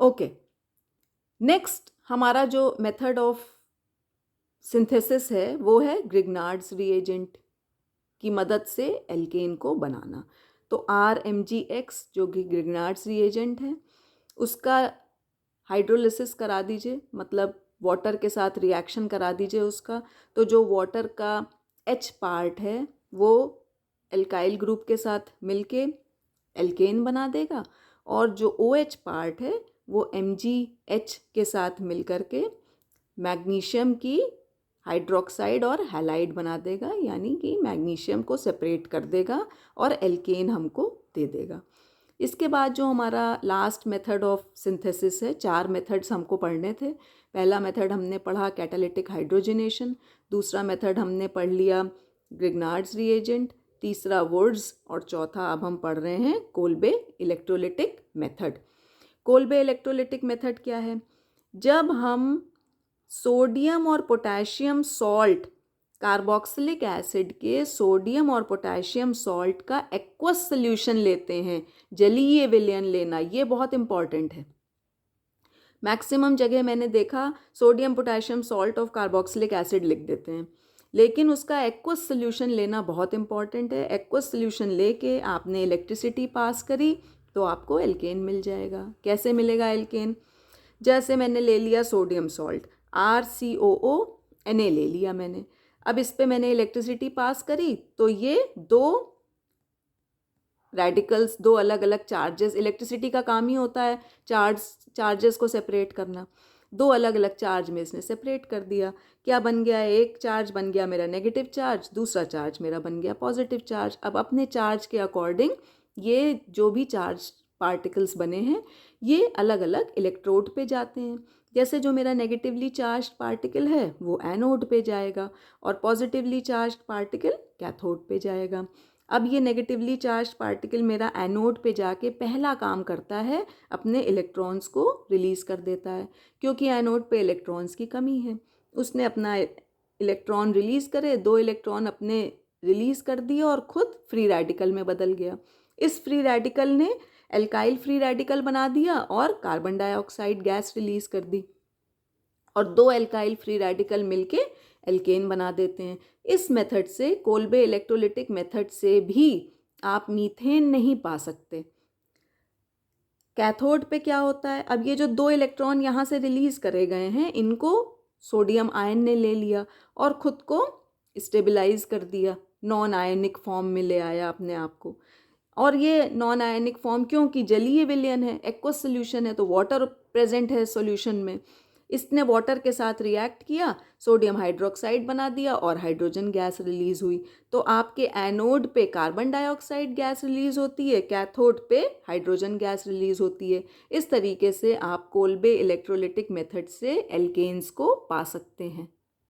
Okay, next हमारा जो method of synthesis है वो है ग्रिग्नार्ड्स रिएजेंट की मदद से एल्केन को बनाना। तो RMgX जो कि ग्रिग्नार्ड्स रिएजेंट है उसका हाइड्रोलिसिस करा दीजिए, मतलब वाटर के साथ रिएक्शन करा दीजिए उसका। तो जो वाटर का H पार्ट है वो एल्काइल ग्रुप के साथ मिलके एल्केन बना देगा और जो OH पार्ट है वो MgH के साथ मिलकर के मैग्नीशियम की हाइड्रोक्साइड और हैलाइड बना देगा, यानी कि मैग्नीशियम को सेपरेट कर देगा और एल्केन हमको दे देगा। इसके बाद जो हमारा लास्ट मेथड ऑफ सिंथेसिस है, 4 मेथड्स हमको पढ़ने थे। पहला मेथड हमने पढ़ा कैटालिटिक हाइड्रोजनेशन, दूसरा मेथड हमने पढ़ लिया ग्रिग्नार्ड्स रिएजेंट, तीसरा वुड्स और चौथा अब हम पढ़ रहे हैं Kolbe electrolytic method. Kolbe electrolytic method क्या है? जब हम सोडियम और पोटेशियम सॉल्ट, कार्बोक्सिलिक एसिड के सोडियम और पोटेशियम सॉल्ट का एक्वस सॉल्यूशन लेते हैं, जलीय विलयन लेना, ये बहुत इंपॉर्टेंट है। मैक्सिमम जगह मैंने देखा sodium potassium salt of carboxylic acid लिख देते हैं, लेकिन उसका एक्वस सॉल्यूशन लेना बहुत इंपॉर्टेंट है। एक्वस सॉल्यूशन लेके आपने इलेक्ट्रिसिटी पास करी तो आपको एल्केन मिल जाएगा। कैसे मिलेगा एल्केन? जैसे मैंने ले लिया सोडियम सॉल्ट RCOO Na ले लिया मैंने, अब इस पे मैंने इलेक्ट्रिसिटी पास करी तो ये दो रेडिकल्स, दो अलग अलग चार्जेस, इलेक्ट्रिसिटी का काम ही होता है चार्जेस को सेपरेट करना, दो अलग अलग चार्ज में इसने सेपरेट कर दिया। क्या बन गया? एक चार्ज बन गया मेरा नेगेटिव चार्ज, दूसरा चार्ज मेरा बन गया पॉजिटिव चार्ज। अब अपने चार्ज के अकॉर्डिंग ये जो भी चार्ज पार्टिकल्स बने हैं ये अलग अलग इलेक्ट्रोड पे जाते हैं। जैसे जो मेरा नेगेटिवली चार्ज पार्टिकल है वो एनोड पे जाएगा और पॉजिटिवली चार्ज पार्टिकल कैथोड पे जाएगा। अब ये नेगेटिवली चार्ज पार्टिकल मेरा एनोड पे जाके पहला काम करता है, अपने इलेक्ट्रॉन्स को रिलीज़ कर देता है, क्योंकि एनोड पे इलेक्ट्रॉन्स की कमी है। उसने अपना इलेक्ट्रॉन रिलीज़ करे, 2 इलेक्ट्रॉन अपने रिलीज़ कर दिए और ख़ुद फ्री रेडिकल में बदल गया। इस फ्री रेडिकल ने एल्काइल फ्री रेडिकल बना दिया और कार्बन डाइऑक्साइड गैस रिलीज़ कर दी और 2 एल्काइल फ्री रेडिकल मिलके एल्केन बना देते हैं। इस मेथड से, कोल्बे इलेक्ट्रोलिटिक मेथड से भी आप मीथेन नहीं पा सकते। कैथोड पे क्या होता है? अब ये जो 2 इलेक्ट्रॉन यहाँ से रिलीज़ करे गए हैं इनको सोडियम आयन ने ले लिया और ख़ुद को स्टेबलाइज कर दिया, नॉन आयनिक फॉर्म में ले आया अपने आप को। और ये नॉन आयनिक फॉर्म क्योंकि जलीय विलयन है, एक्वस सॉल्यूशन है, तो वाटर प्रेजेंट है सॉल्यूशन में, इसने वाटर के साथ रिएक्ट किया, सोडियम हाइड्रोक्साइड बना दिया और हाइड्रोजन गैस रिलीज़ हुई। तो आपके एनोड पे कार्बन डाइऑक्साइड गैस रिलीज़ होती है, कैथोड पे हाइड्रोजन गैस रिलीज़ होती है। इस तरीके से आप कोल्बे इलेक्ट्रोलिटिक मेथड से एल्केन्स को पा सकते हैं।